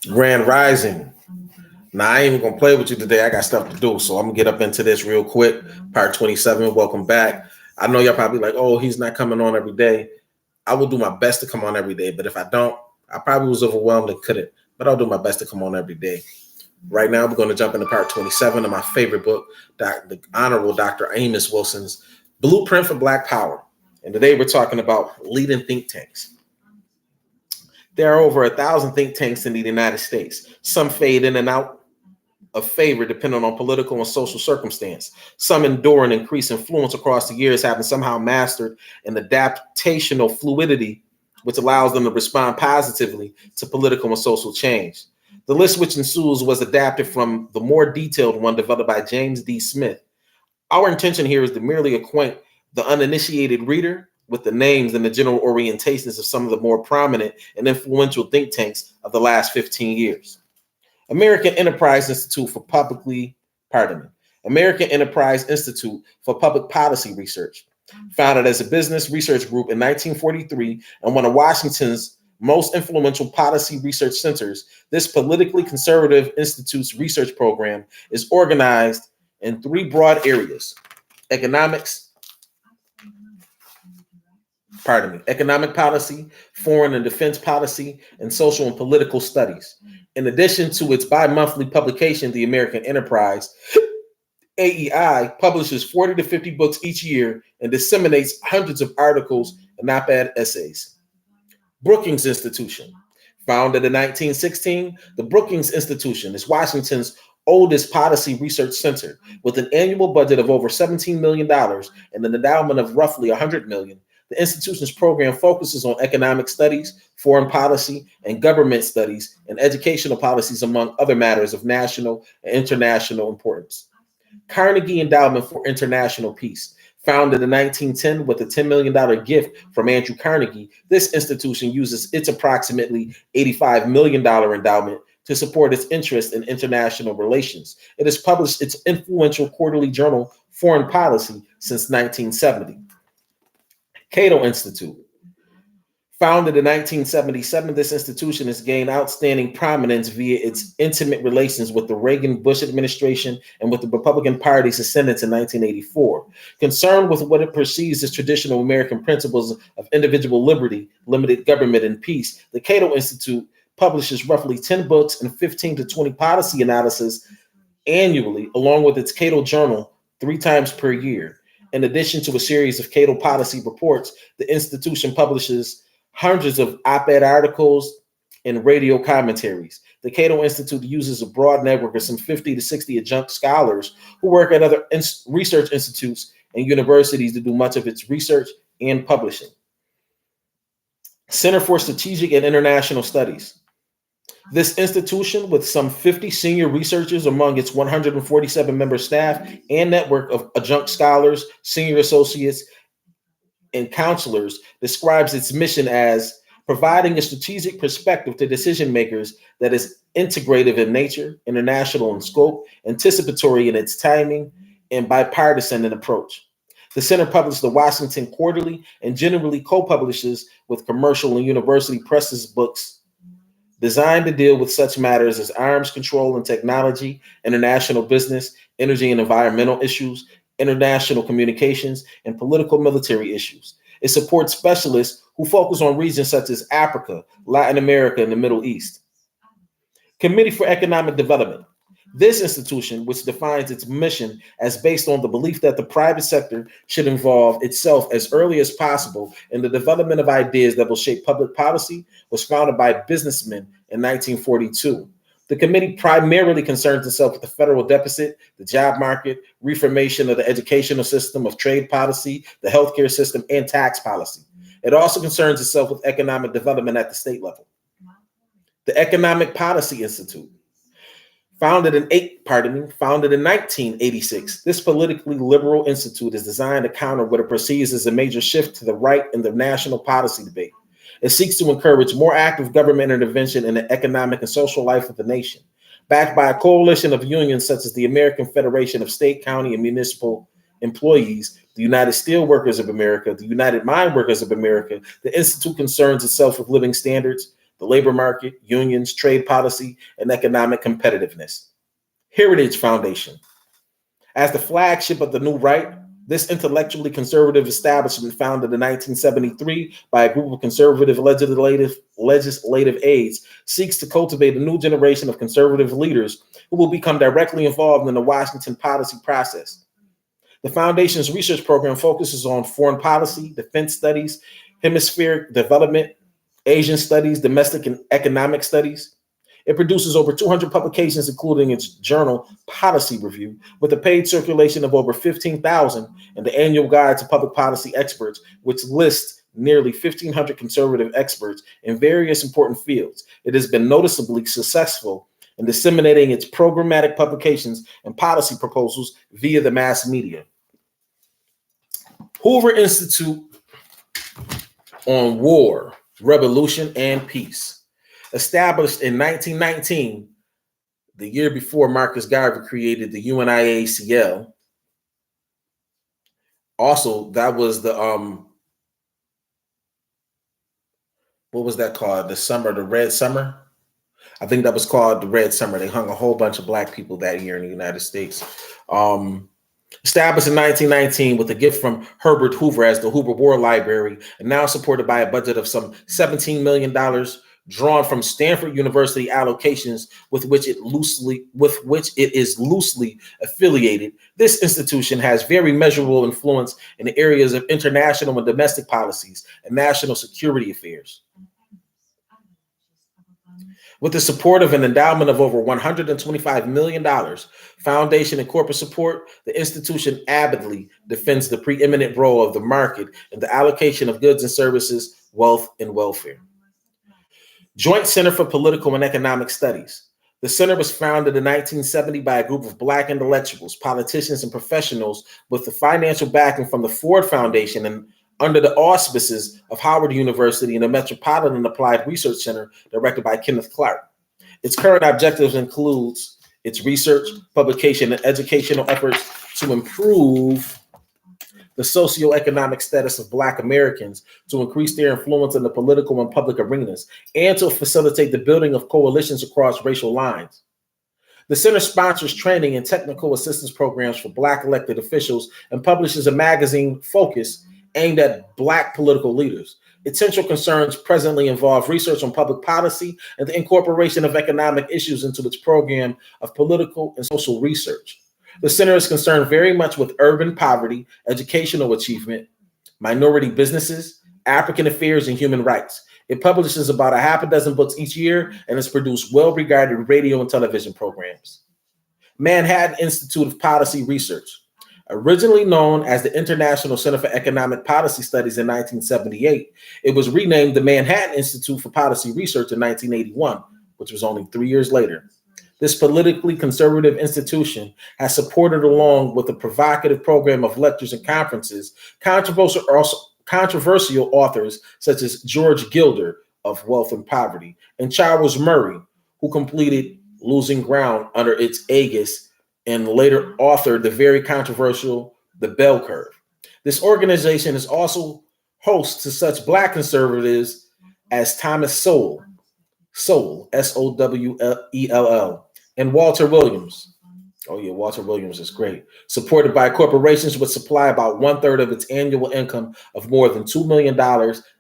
Grand Rising. Now, I ain't even gonna play with you today. I got stuff to do, so I'm gonna get up into this real quick. Part 27. Welcome back. I know y'all probably like, oh, he's not coming on every day. I will do my best to come on every day, but if I don't, I probably was overwhelmed and couldn't. But I'll do my best to come on every day. Right now, we're going to jump into part 27 of my favorite book, the Honorable Dr. Amos Wilson's Blueprint for Black Power. And today we're talking about leading think tanks. There are over 1,000 think tanks in the United States. Some fade in and out of favor depending on political and social circumstance. Some endure and increase influence across the years, having somehow mastered an adaptational fluidity which allows them to respond positively to political and social change. The list which ensues was adapted from the more detailed one developed by James D. Smith. Our intention here is to merely acquaint the uninitiated reader with the names and the general orientations of some of the more prominent and influential think tanks of the last 15 years. American Enterprise Institute for Public Policy Research, founded as a business research group in 1943 and one of Washington's most influential policy research centers, this politically conservative institute's research program is organized in three broad areas: economic policy, foreign and defense policy, and social and political studies. In addition to its bi-monthly publication, the American Enterprise, AEI, publishes 40 to 50 books each year and disseminates hundreds of articles and op-ed essays. Brookings Institution. Founded in 1916, the Brookings Institution is Washington's oldest policy research center, with an annual budget of over $17 million and an endowment of roughly $100 million. The institution's program focuses on economic studies, foreign policy, and government studies, and educational policies, among other matters of national and international importance. Carnegie Endowment for International Peace. Founded in 1910 with a $10 million gift from Andrew Carnegie, this institution uses its approximately $85 million endowment to support its interest in international relations. It has published its influential quarterly journal, Foreign Policy, since 1970. Cato Institute. Founded in 1977, this institution has gained outstanding prominence via its intimate relations with the Reagan-Bush administration and with the Republican Party's ascendance in 1984. Concerned with what it perceives as traditional American principles of individual liberty, limited government, and peace, the Cato Institute publishes roughly 10 books and 15 to 20 policy analyses annually, along with its Cato Journal 3 times per year. In addition to a series of Cato policy reports, the institution publishes hundreds of op-ed articles and radio commentaries. The Cato Institute uses a broad network of some 50 to 60 adjunct scholars who work at other research institutes and universities to do much of its research and publishing. Center for Strategic and International Studies. This institution, with some 50 senior researchers among its 147 member staff and network of adjunct scholars, senior associates, and counselors, describes its mission as providing a strategic perspective to decision makers that is integrative in nature, international in scope, anticipatory in its timing, and bipartisan in approach. The center publishes the Washington Quarterly and generally co-publishes with commercial and university presses books designed to deal with such matters as arms control and technology, international business, energy and environmental issues, international communications, and political military issues. It supports specialists who focus on regions such as Africa, Latin America, and the Middle East. Committee for Economic Development. This institution, which defines its mission as based on the belief that the private sector should involve itself as early as possible in the development of ideas that will shape public policy, was founded by businessmen in 1942. The committee primarily concerns itself with the federal deficit, the job market, reformation of the educational system, of trade policy, the healthcare system, and tax policy. It also concerns itself with economic development at the state level. The Economic Policy Institute. Founded in 1986, this politically liberal institute is designed to counter what it perceives as a major shift to the right in the national policy debate. It seeks to encourage more active government intervention in the economic and social life of the nation. Backed by a coalition of unions such as the American Federation of State, County, and Municipal Employees, the United Steelworkers of America, the United Mine Workers of America, the institute concerns itself with living standards, the labor market, unions, trade policy, and economic competitiveness. Heritage Foundation. As the flagship of the New Right, this intellectually conservative establishment, founded in 1973 by a group of conservative legislative aides, seeks to cultivate a new generation of conservative leaders who will become directly involved in the Washington policy process. The foundation's research program focuses on foreign policy, defense studies, hemispheric development, Asian studies, domestic and economic studies. It produces over 200 publications, including its journal, Policy Review, with a paid circulation of over 15,000, and the annual guide to public policy experts, which lists nearly 1,500 conservative experts in various important fields. It has been noticeably successful in disseminating its programmatic publications and policy proposals via the mass media. Hoover Institute on War, Revolution, and Peace. Established in 1919, the year before Marcus Garvey created the UNIA-ACL. Also, that was the what was that called? The Red Summer? I think that was called the Red Summer. They hung a whole bunch of Black people that year in the United States. Established in 1919 with a gift from Herbert Hoover as the Hoover War Library, and now supported by a budget of some $17 million, drawn from Stanford University allocations with which it is loosely affiliated. This institution has very measurable influence in the areas of international and domestic policies and national security affairs. With the support of an endowment of over $125 million, foundation and corporate support, the institution avidly defends the preeminent role of the market in the allocation of goods and services, wealth, and welfare. Joint Center for Political and Economic Studies. The center was founded in 1970 by a group of Black intellectuals, politicians, and professionals with the financial backing from the Ford Foundation and under the auspices of Howard University and the Metropolitan Applied Research Center, directed by Kenneth Clark. Its current objectives includes its research, publication, and educational efforts to improve the socioeconomic status of Black Americans, to increase their influence in the political and public arenas, and to facilitate the building of coalitions across racial lines. The center sponsors training and technical assistance programs for Black elected officials and publishes a magazine, Focus, aimed at Black political leaders. Its central concerns presently involve research on public policy and the incorporation of economic issues into its program of political and social research. The center is concerned very much with urban poverty, educational achievement, minority businesses, African affairs, and human rights. It publishes about a half a dozen books each year and has produced well-regarded radio and television programs. Manhattan Institute of Policy Research. Originally known as the International Center for Economic Policy Studies in 1978, it was renamed the Manhattan Institute for Policy Research in 1981, which was only 3 years later. This politically conservative institution has supported, along with a provocative program of lectures and conferences, controversial authors such as George Gilder of Wealth and Poverty and Charles Murray, who completed Losing Ground under its aegis and later authored the very controversial The Bell Curve. This organization is also host to such Black conservatives as Thomas Sowell, Sowell, and Walter Williams. Oh yeah, Walter Williams is great. Supported by corporations which supply about 1/3 of its annual income of more than $2 million,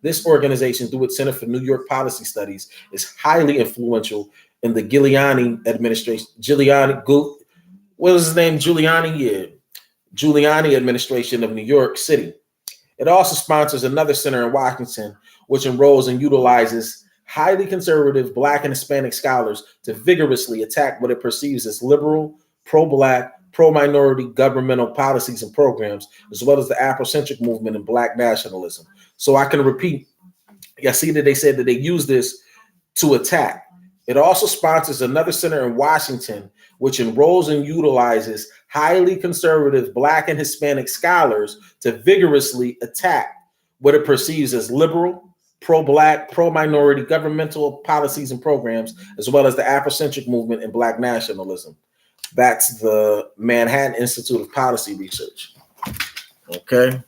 this organization, through its Center for New York Policy Studies, is highly influential in the Giuliani administration. What was his name? Giuliani administration of New York City. It also sponsors another center in Washington, which enrolls and utilizes highly conservative Black and Hispanic scholars to vigorously attack what it perceives as liberal, pro-Black, pro-minority governmental policies and programs, as well as the Afrocentric movement and Black nationalism. So I can repeat, I see that they said that they use this to attack. It also sponsors another center in Washington, which enrolls and utilizes highly conservative Black and Hispanic scholars to vigorously attack what it perceives as liberal, pro-Black, pro-minority governmental policies and programs, as well as the Afrocentric movement and Black nationalism. That's the Manhattan Institute of Policy Research. Okay.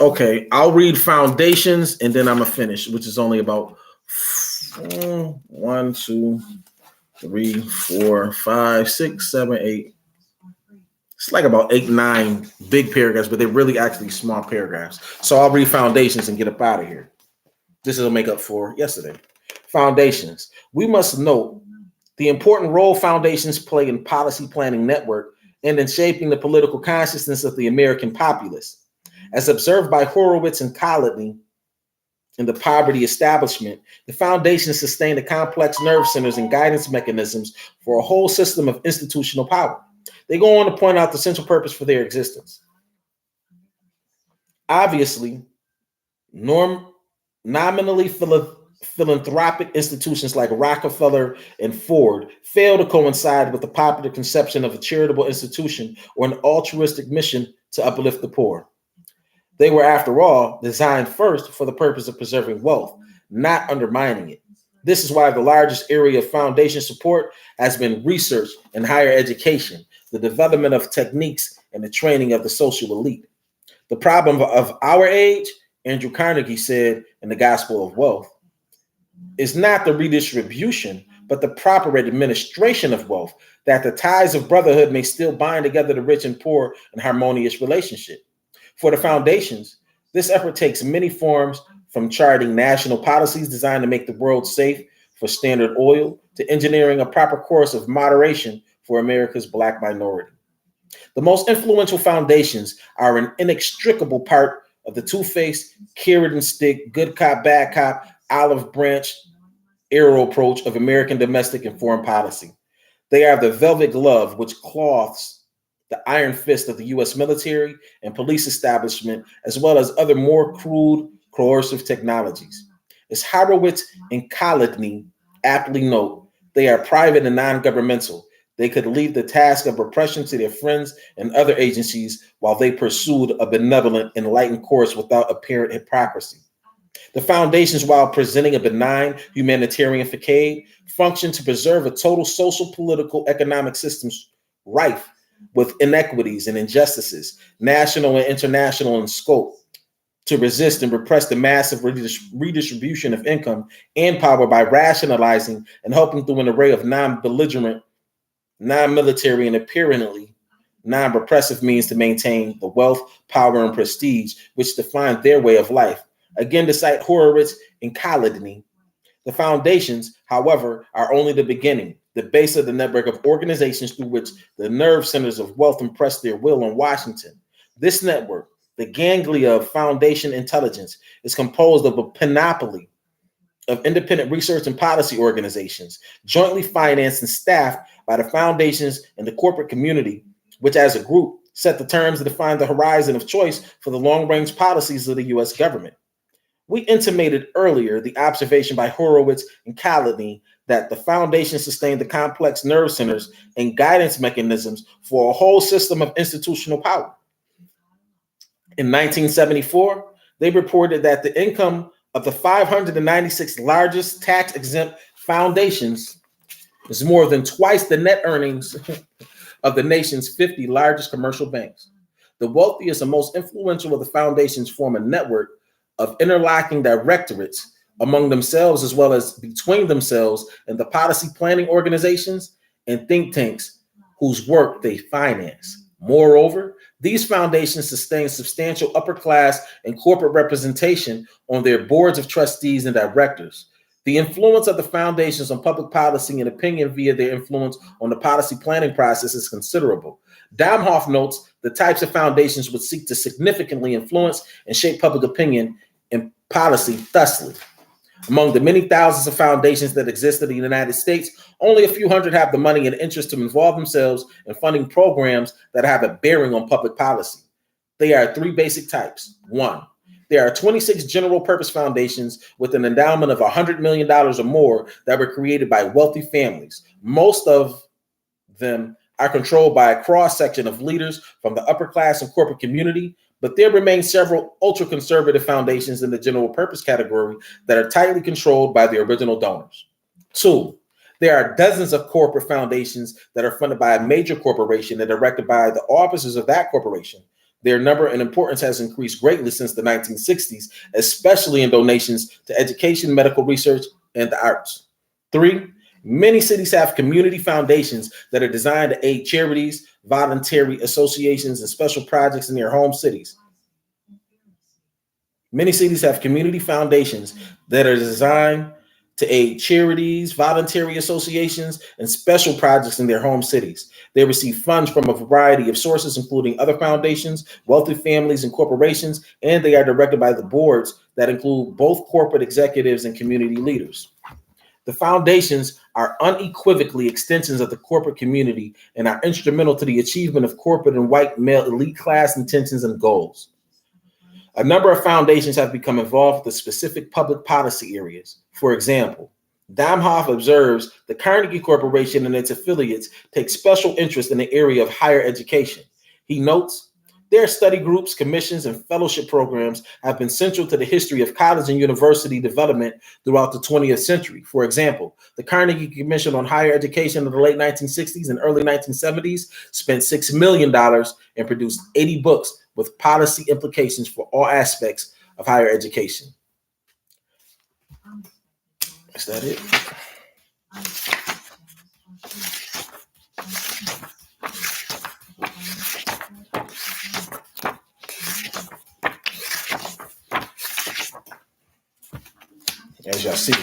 Okay, I'll read foundations and then I'm gonna finish, which is only about 1, 2, 3, 4, 5, 6, 7, 8. It's like about 8, 9 big paragraphs, but they're really actually small paragraphs. So I'll read foundations and get up out of here. This will make up for yesterday. Foundations. We must note the important role foundations play in policy planning network and in shaping the political consciousness of the American populace. As observed by Horowitz and Colony in the poverty establishment, the foundations sustain the complex nerve centers and guidance mechanisms for a whole system of institutional power. They go on to point out the central purpose for their existence. Obviously, nominally philanthropic institutions like Rockefeller and Ford fail to coincide with the popular conception of a charitable institution or an altruistic mission to uplift the poor. They were, after all, designed first for the purpose of preserving wealth, not undermining it. This is why the largest area of foundation support has been research and higher education, the development of techniques, and the training of the social elite. The problem of our age, Andrew Carnegie said in The Gospel of Wealth, is not the redistribution, but the proper administration of wealth, that the ties of brotherhood may still bind together the rich and poor in harmonious relationship. For the foundations, this effort takes many forms, from charting national policies designed to make the world safe for Standard Oil to engineering a proper course of moderation for America's Black minority. The most influential foundations are an inextricable part of the two-faced, carrot and stick, good cop, bad cop, olive branch, arrow approach of American domestic and foreign policy. They are the velvet glove which cloths the iron fist of the U.S. military and police establishment, as well as other more crude, coercive technologies. As Horowitz and Colony aptly note, they are private and non-governmental. They could leave the task of repression to their friends and other agencies while they pursued a benevolent, enlightened course without apparent hypocrisy. The foundations, while presenting a benign humanitarian facade, function to preserve a total social, political, economic systems rife with inequities and injustices, national and international in scope, to resist and repress the massive redistribution of income and power by rationalizing and helping through an array of non-belligerent, non-military, and apparently non-repressive means to maintain the wealth, power, and prestige which define their way of life. Again, to cite Horowitz and Colony, the foundations, however, are only the beginning, the base of the network of organizations through which the nerve centers of wealth impress their will on Washington. This network, the ganglia of foundation intelligence, is composed of a panoply of independent research and policy organizations, jointly financed and staffed by the foundations and the corporate community, which as a group set the terms and define the horizon of choice for the long-range policies of the U.S. government. We intimated earlier the observation by Horowitz and Colony that the foundation sustained the complex nerve centers and guidance mechanisms for a whole system of institutional power. In 1974, they reported that the income of the 596 largest tax-exempt foundations is more than twice the net earnings of the nation's 50 largest commercial banks. The wealthiest and most influential of the foundations form a network of interlocking directorates among themselves as well as between themselves and the policy planning organizations and think tanks whose work they finance. Moreover, these foundations sustain substantial upper class and corporate representation on their boards of trustees and directors. The influence of the foundations on public policy and opinion via their influence on the policy planning process is considerable. Domhoff notes the types of foundations which seek to significantly influence and shape public opinion and policy thusly. Among the many thousands of foundations that exist in the United States, only a few hundred have the money and interest to involve themselves in funding programs that have a bearing on public policy. They are three basic types. One, there are 26 general purpose foundations with an endowment of $100 million or more that were created by wealthy families. Most of them are controlled by a cross-section of leaders from the upper class and corporate community, but there remain several ultra-conservative foundations in the general purpose category that are tightly controlled by the original donors. Two, there are dozens of corporate foundations that are funded by a major corporation and directed by the officers of that corporation. Their number and importance has increased greatly since the 1960s, especially in donations to education, medical research, and the arts. 3, many cities have community foundations that are designed to aid charities, voluntary associations, and special projects in their home cities. Many cities have community foundations that are designed to aid charities, voluntary associations, and special projects in their home cities. They receive funds from a variety of sources, including other foundations, wealthy families, and corporations, and they are directed by the boards that include both corporate executives and community leaders. The foundations are unequivocally extensions of the corporate community and are instrumental to the achievement of corporate and white male elite class intentions and goals. A number of foundations have become involved with specific public policy areas. For example, Domhoff observes the Carnegie Corporation and its affiliates take special interest in the area of higher education. He notes, their study groups, commissions, and fellowship programs have been central to the history of college and university development throughout the 20th century. For example, the Carnegie Commission on Higher Education in the late 1960s and early 1970s spent $6 million and produced 80 books with policy implications for all aspects of higher education. Is that it? As y'all see,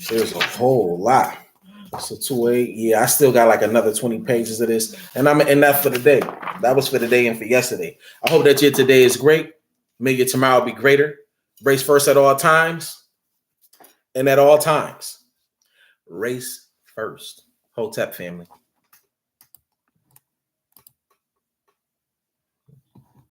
there's a whole lot. So 2-8, yeah, I still got like another 20 pages of this, and I'm gonna end that for the day. That was for today and for yesterday. I hope that your today is great. May your tomorrow be greater. Race first at all times, and at all times, race first. Hotep family.